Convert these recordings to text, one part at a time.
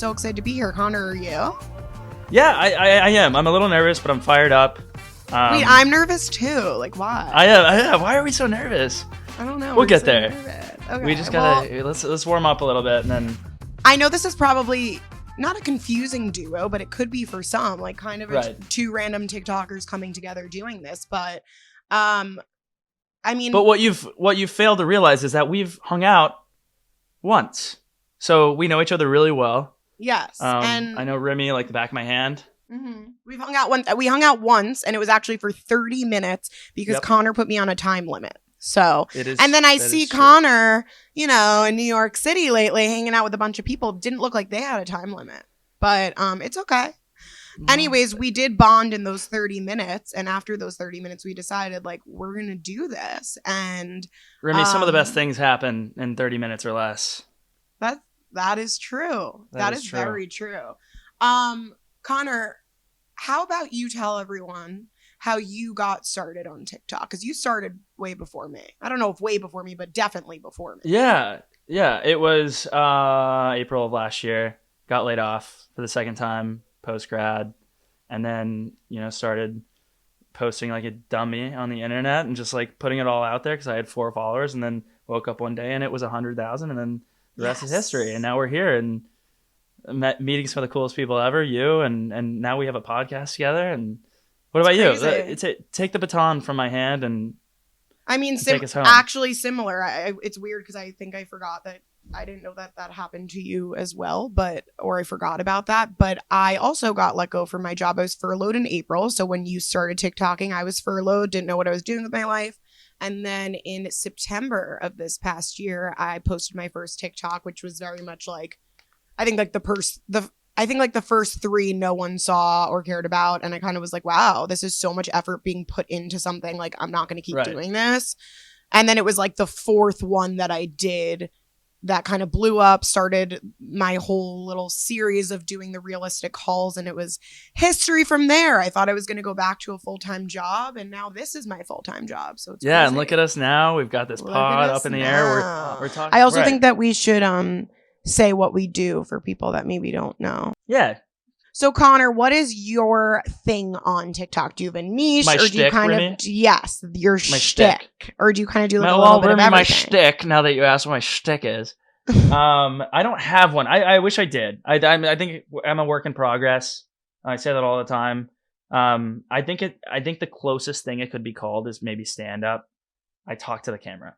so excited to be here. Connor, are you? Yeah, I am. I'm a little nervous, but I'm fired up. Wait, I'm nervous too. Like, why? I am. Why are we so nervous? I don't know. We'll get there. Okay, We just gotta let's warm up a little bit, and then. I know this is probably not a confusing duo, but it could be for some, like kind of two random TikTokers coming together doing this. But, I mean, but what you've failed to realize is that we've hung out once, so we know each other really well. Yes, and I know Remi like the back of my hand. Mm-hmm. We hung out once, and it was actually for 30 minutes because Connor put me on a time limit. So, and then I see Connor, in New York City lately, hanging out with a bunch of people. Didn't look like they had a time limit, but it's okay. Anyways, we did bond in those 30 minutes, and after those 30 minutes, we decided like we're gonna do this. And Remi, some of the best things happen in 30 minutes or less. That is true. That is very true. Connor, how about you tell everyone how you got started on TikTok? Because you started way before me. I don't know if way before me, but definitely before me. Yeah. It was April of last year. Got laid off for the second time post-grad. And then, started posting like a dummy on the internet and just like putting it all out there because I had 4 followers, and then woke up one day and it was 100,000, and then the rest is history. And now we're here and meeting some of the coolest people ever, you, and now we have a podcast together. And what about you? Take the baton from my hand and take us home. Actually similar. It's weird because I think I forgot that I didn't know that happened to you as well, or I forgot about that. But I also got let go from my job. I was furloughed in April. So when you started TikToking, I was furloughed, didn't know what I was doing with my life. And then in September of this past year, I posted my first TikTok, which was very much like, I think like the first 3 no one saw or cared about. And I kind of was like, wow, this is so much effort being put into something. Like, I'm not going to keep doing this. And then it was like the 4th one that I did that kind of blew up, started my whole little series of doing the realistic hauls. And it was history from there. I thought I was going to go back to a full-time job. And now this is my full-time job. So it's crazy. And look at us now. We've got this pod up in the air. We're talking. I also think that we should say what we do for people that maybe don't know. Yeah. So Connor, what is your thing on TikTok? Do you have a niche, my or do you kind Remi? of your shtick, or do you kind of do like a Well, little bit of Remi, everything? my shtick. Now that you asked what my shtick is, I don't have one. I wish I did. I think I'm a work in progress. I say that all the time. I think the closest thing it could be called is maybe stand up. I talk to the camera.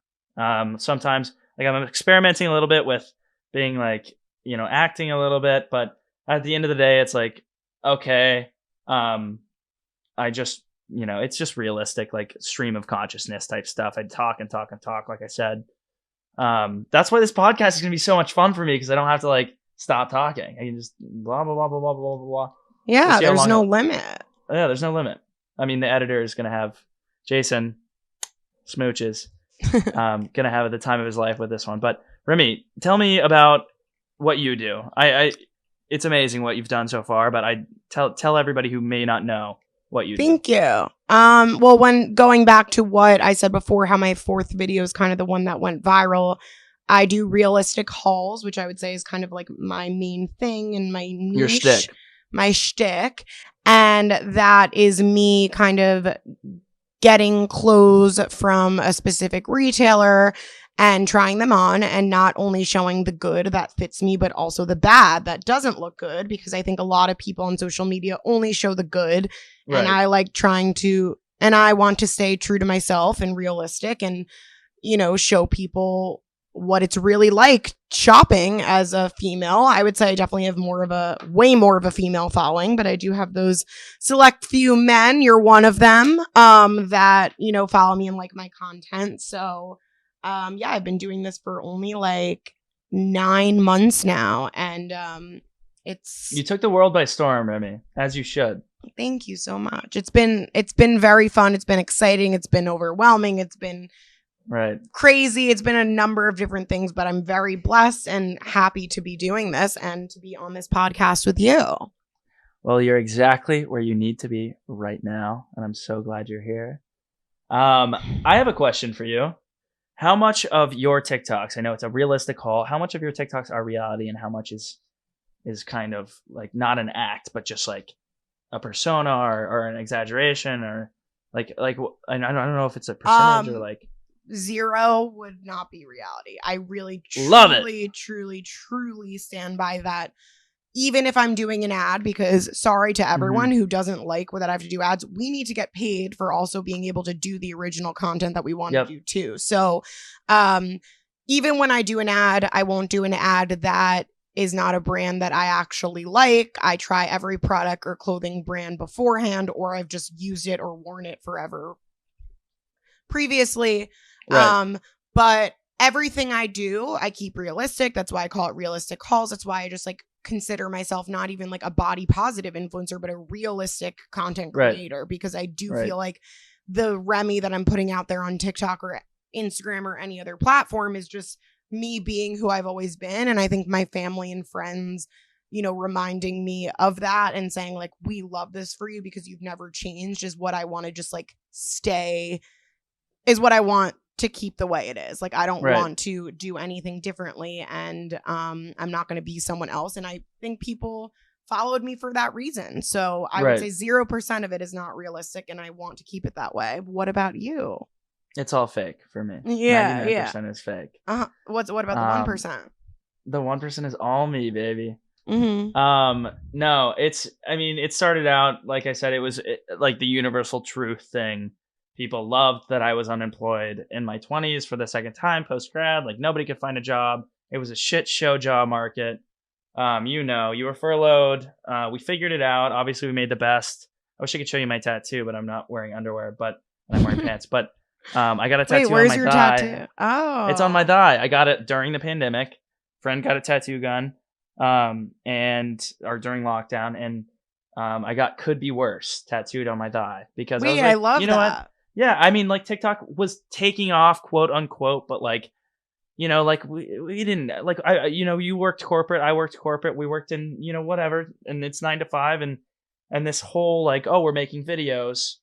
Sometimes like I'm experimenting a little bit with being like, acting a little bit, but at the end of the day, it's like, okay, I just, it's just realistic, like stream of consciousness type stuff. I talk and talk and talk, like I said. That's why this podcast is going to be so much fun for me, because I don't have to like stop talking. I can just blah, blah, blah, blah, blah, blah, blah. Yeah, there's no limit. Yeah, there's no limit. I mean, the editor is going to have Jason smooches, going to have the time of his life with this one. But Remi, tell me about what you do. It's amazing what you've done so far, but I tell everybody who may not know what you do. Thank you. Well, when going back to what I said before, how my 4th video is kind of the one that went viral, I do realistic hauls, which I would say is kind of like my main thing and my niche. Your shtick. My shtick. And that is me kind of getting clothes from a specific retailer and trying them on, and not only showing the good that fits me, but also the bad that doesn't look good, because I think a lot of people on social media only show the good. Right. And I like and I want to stay true to myself and realistic and, show people what it's really like shopping as a female. I would say I definitely have way more of a female following, but I do have those select few men. You're one of them, that, follow me and like my content. So, I've been doing this for only like 9 months now, and you took the world by storm, Remi, as you should. Thank you so much. It's been very fun. It's been exciting. It's been overwhelming. It's been crazy. It's been a number of different things, but I'm very blessed and happy to be doing this and to be on this podcast with you. Well, you're exactly where you need to be right now, and I'm so glad you're here. I have a question for you. How much of your TikToks, I know it's a realistic haul, how much of your TikToks are reality and how much is is kind of like not an act, but just like a persona or an exaggeration or like I don't know if it's a percentage or like 0 would not be reality. I really Love it. truly stand by that. Even if I'm doing an ad, because sorry to everyone who doesn't like that I have to do ads, we need to get paid for also being able to do the original content that we want to do too. So even when I do an ad, I won't do an ad that is not a brand that I actually like. I try every product or clothing brand beforehand, or I've just used it or worn it forever previously. Right. But everything I do, I keep realistic. That's why I call it realistic hauls. That's why I just like consider myself not even like a body positive influencer, but a realistic content creator, because I do feel like the Remi that I'm putting out there on TikTok or Instagram or any other platform is just me being who I've always been. And I think my family and friends, you know, reminding me of that and saying like, we love this for you because you've never changed is what I want to just like stay, is what I want to keep the way it is. Like, I don't want to do anything differently, and I'm not going to be someone else. And I think people followed me for that reason. So I would say 0% of it is not realistic, and I want to keep it that way. What about you? It's all fake for me. Yeah, 99% is fake. What about the 1%? The 1% is all me, baby. Mm-hmm. No, it started out, like I said, it was like the universal truth thing. People loved that I was unemployed in my 20s for the second time post-grad. Like, nobody could find a job. It was a shit show job market. You were furloughed. We figured it out. Obviously, we made the best. I wish I could show you my tattoo, but I'm not wearing underwear, but I'm wearing pants. But I got a tattoo on my thigh. Wait, where's your tattoo? Oh. It's on my thigh. I got it during the pandemic. Friend got a tattoo gun or during lockdown, and I got "could be worse" tattooed on my thigh because I love you know that. what? Yeah, I mean, like, TikTok was taking off, quote unquote, but like, you know, like we didn't like you worked corporate, I worked corporate, we worked in whatever, and it's 9 to 5, and this whole like, oh, we're making videos,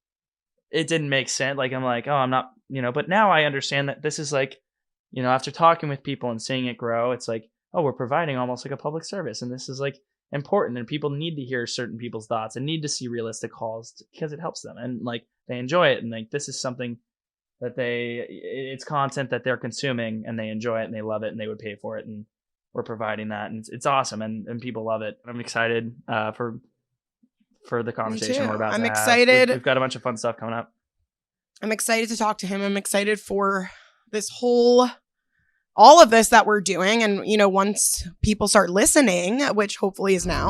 it didn't make sense. Like, I'm like, oh, I'm not, but now I understand that this is like, after talking with people and seeing it grow, it's like, oh, we're providing almost like a public service, and this is like important, and people need to hear certain people's thoughts and need to see realistic hauls because it helps them, and like they enjoy it, and like this is something that it's content that they're consuming and they enjoy it and they love it and they would pay for it, and we're providing that, and it's awesome, and people love it. I'm excited for the conversation we're about to have. I'm excited. We've got a bunch of fun stuff coming up. I'm excited to talk to him. I'm excited for all of this that we're doing. And, once people start listening, which hopefully is now,